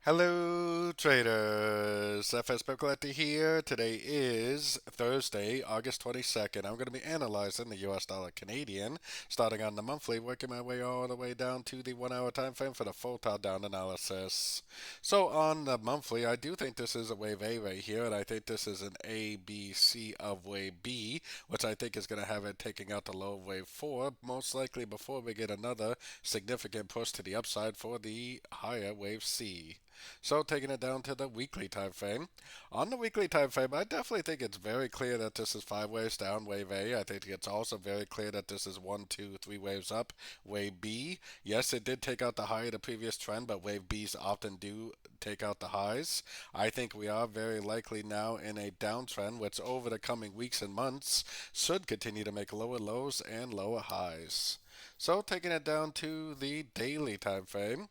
Hello, traders. FX Pip Collector here. Today is Thursday, August 22nd. I'm going to be analyzing the US dollar Canadian, starting on the monthly, working my way all the way down to the 1 hour time frame for the full top down analysis. So, on the monthly, I do think this is a wave A right here, and I think this is an A, B, C of wave B, which I think is going to have it taking out the low of wave 4, most likely before we get another significant push to the upside for the higher wave C. So taking it down to the weekly time frame. On the weekly time frame, I definitely think it's very clear that this is five waves down, wave A. I think it's also very clear that this is one, two, three waves up, wave B. Yes, it did take out the high of the previous trend, but wave Bs often do take out the highs. I think we are very likely now in a downtrend, which over the coming weeks and months should continue to make lower lows and lower highs. So taking it down to the daily time frame.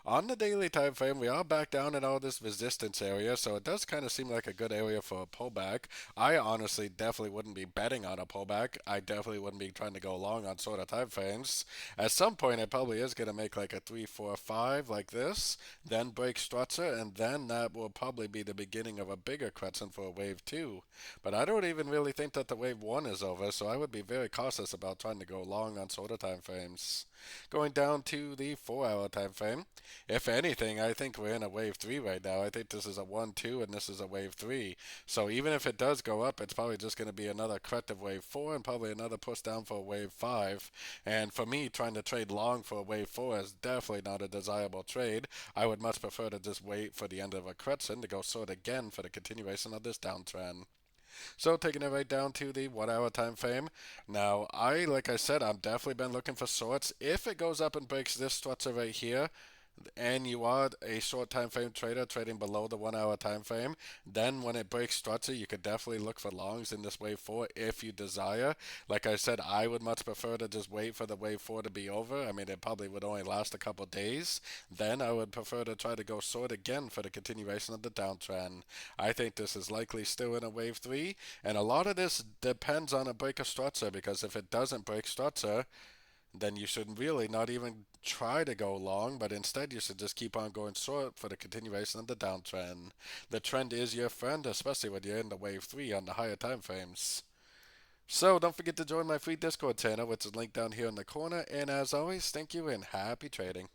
On the daily time frame, we are back down in all this resistance area, so it does kind of seem like a good area for a pullback. I honestly definitely wouldn't be betting on a pullback. I definitely wouldn't be trying to go long on sort of time frames. At some point, it probably is going to make like a 3, 4, 5 like this, then break structure, and then that will probably be the beginning of a bigger crescent for a wave 2. But I don't even really think that the wave 1 is over, so I would be very cautious about trying to go long on sort of time frames. Going down to the 4 hour time frame. If anything, I think we're in a wave 3 right now. I think this is a 1 2 and this is a wave 3. So even if it does go up, it's probably just going to be another corrective wave 4 and probably another push down for a wave 5. And for me, trying to trade long for a wave 4 is definitely not a desirable trade. I would much prefer to just wait for the end of a crescent to go short again for the continuation of this downtrend. So taking it right down to the 1 hour time frame. Now, like I said, I've definitely been looking for shorts. If it goes up and breaks this structure right here, and you are a short time frame trader trading below the 1 hour time frame, then when it breaks structure, you could definitely look for longs in this wave 4 if you desire. Like I said, I would much prefer to just wait for the wave 4 to be over. I mean, it probably would only last a couple days. Then I would prefer to try to go short again for the continuation of the downtrend. I think this is likely still in a wave 3, and a lot of this depends on a break of structure, because if it doesn't break structure, then you should really not even try to go long, but instead you should just keep on going short for the continuation of the downtrend. The trend is your friend, especially when you're in the wave 3 on the higher time frames. So don't forget to join my free Discord channel, which is linked down here in the corner. And as always, thank you and happy trading.